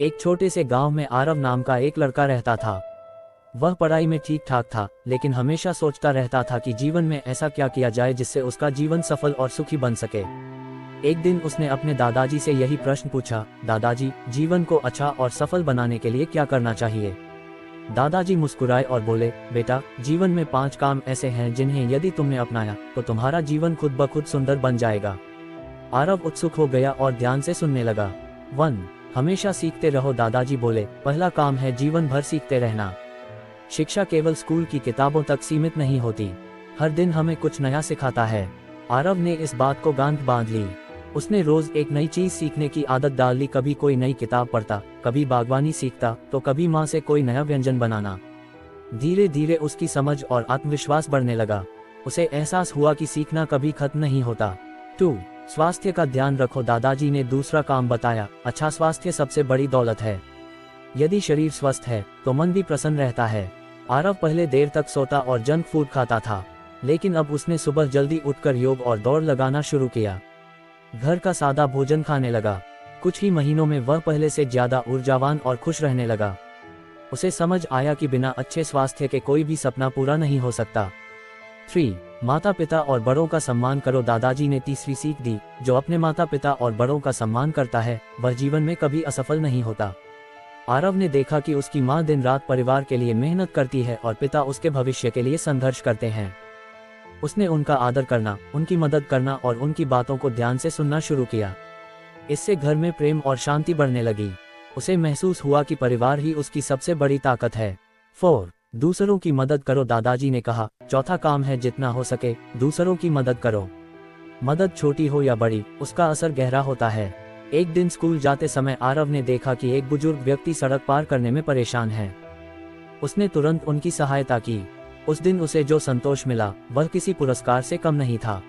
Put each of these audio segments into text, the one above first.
एक छोटे से गांव में आरव नाम का एक लड़का रहता था। वह पढ़ाई में ठीक ठाक था, लेकिन हमेशा सोचता रहता था कि जीवन में ऐसा क्या किया जाए जिससे उसका जीवन सफल और सुखी बन सके। एक दिन उसने अपने दादाजी से यही प्रश्न पूछा, दादाजी, जीवन को अच्छा और सफल बनाने के लिए क्या करना चाहिए? दादाजी मुस्कुराए और बोले, बेटा, जीवन में 5 काम ऐसे हैं जिन्हें यदि तुमने अपनाया तो तुम्हारा जीवन खुद ब खुद सुंदर बन जाएगा। आरव उत्सुक हो गया और ध्यान से सुनने लगा। 1. हमेशा सीखते रहो, दादाजी बोले। पहला काम है जीवन भर सीखते रहना। शिक्षा केवल स्कूल की किताबों तक सीमित नहीं होती, हर दिन हमें कुछ नया सिखाता है। आरव ने इस बात को गांठ बांध ली। उसने रोज एक नई चीज सीखने की आदत डाल ली। कभी कोई नई किताब पढ़ता, कभी बागवानी सीखता, तो कभी माँ से कोई नया व्यंजन बनाना। धीरे धीरे उसकी समझ और आत्मविश्वास बढ़ने लगा। उसे एहसास हुआ कि सीखना कभी खत्म नहीं होता। 2. स्वास्थ्य का ध्यान रखो, दादाजी ने दूसरा काम बताया। अच्छा स्वास्थ्य सबसे बड़ी दौलत है। यदि शरीर स्वस्थ है तो मन भी प्रसन्न रहता है। आरव पहले देर तक सोता और जंक फूड खाता था, लेकिन अब उसने सुबह जल्दी उठकर योग और दौड़ लगाना शुरू किया। घर का सादा भोजन खाने लगा। कुछ ही महीनों में वह पहले से ज्यादा ऊर्जावान और खुश रहने लगा। उसे समझ आया कि बिना अच्छे स्वास्थ्य के कोई भी सपना पूरा नहीं हो सकता। 3. माता पिता और बड़ों का सम्मान करो, दादाजी ने तीसरी सीख दी। जो अपने माता पिता और बड़ों का सम्मान करता है वह जीवन में कभी असफल नहीं होता। आरव ने देखा कि उसकी माँ दिन रात परिवार के लिए मेहनत करती है और पिता उसके भविष्य के लिए संघर्ष करते हैं। उसने उनका आदर करना, उनकी मदद करना और उनकी बातों को ध्यान से सुनना शुरू किया। इससे घर में प्रेम और शांति बढ़ने लगी। उसे महसूस हुआ कि परिवार ही उसकी सबसे बड़ी ताकत है। 4. दूसरों की मदद करो, दादाजी ने कहा। चौथा काम है जितना हो सके दूसरों की मदद करो। मदद छोटी हो या बड़ी, उसका असर गहरा होता है। एक दिन स्कूल जाते समय आरव ने देखा कि एक बुजुर्ग व्यक्ति सड़क पार करने में परेशान है। उसने तुरंत उनकी सहायता की। उस दिन उसे जो संतोष मिला वह किसी पुरस्कार से कम नहीं था।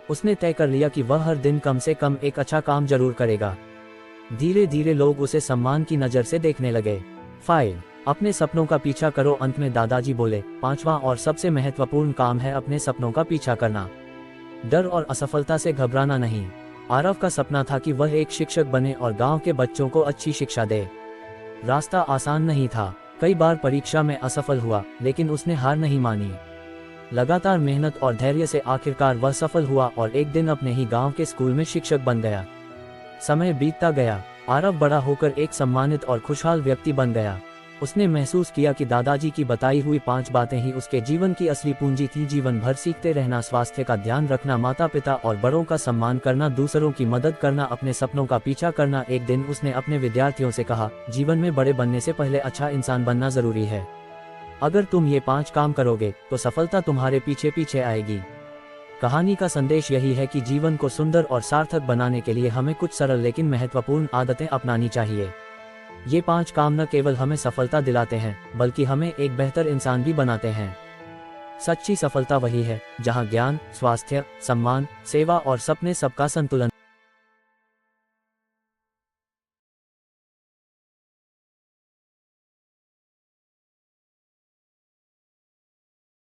उसने तय कर लिया कि वह हर दिन कम से कम एक अच्छा काम जरूर करेगा। धीरे धीरे लोग उसे सम्मान की नज़र से देखने लगे। 5. अपने सपनों का पीछा करो, अंत में दादाजी बोले। 5वां और सबसे महत्वपूर्ण काम है अपने सपनों का पीछा करना। डर और असफलता से घबराना नहीं। आरव का सपना था कि वह एक शिक्षक बने और गांव के बच्चों को अच्छी शिक्षा दे। रास्ता आसान नहीं था, कई बार परीक्षा में असफल हुआ, लेकिन उसने हार नहीं मानी। लगातार मेहनत और धैर्य से आखिरकार वह सफल हुआ और एक दिन अपने ही गांव के स्कूल में शिक्षक बन गया। समय बीतता गया, आरव बड़ा होकर एक सम्मानित और खुशहाल व्यक्ति बन गया। उसने महसूस किया कि दादाजी की बताई हुई 5 बातें ही उसके जीवन की असली पूंजी थी। जीवन भर सीखते रहना, स्वास्थ्य का ध्यान रखना, माता पिता और बड़ों का सम्मान करना, दूसरों की मदद करना, अपने सपनों का पीछा करना। एक दिन उसने अपने विद्यार्थियों से कहा, जीवन में बड़े बनने से पहले अच्छा इंसान बनना जरूरी है। अगर तुम ये 5 काम करोगे तो सफलता तुम्हारे पीछे पीछे आएगी। कहानी का संदेश यही है कि जीवन को सुंदर और सार्थक बनाने के लिए हमें कुछ सरल लेकिन महत्वपूर्ण आदतें अपनानी चाहिए। ये 5 काम न केवल हमें सफलता दिलाते हैं, बल्कि हमें एक बेहतर इंसान भी बनाते हैं। सच्ची सफलता वही है जहां ज्ञान, स्वास्थ्य, सम्मान, सेवा और सपने सबका संतुलन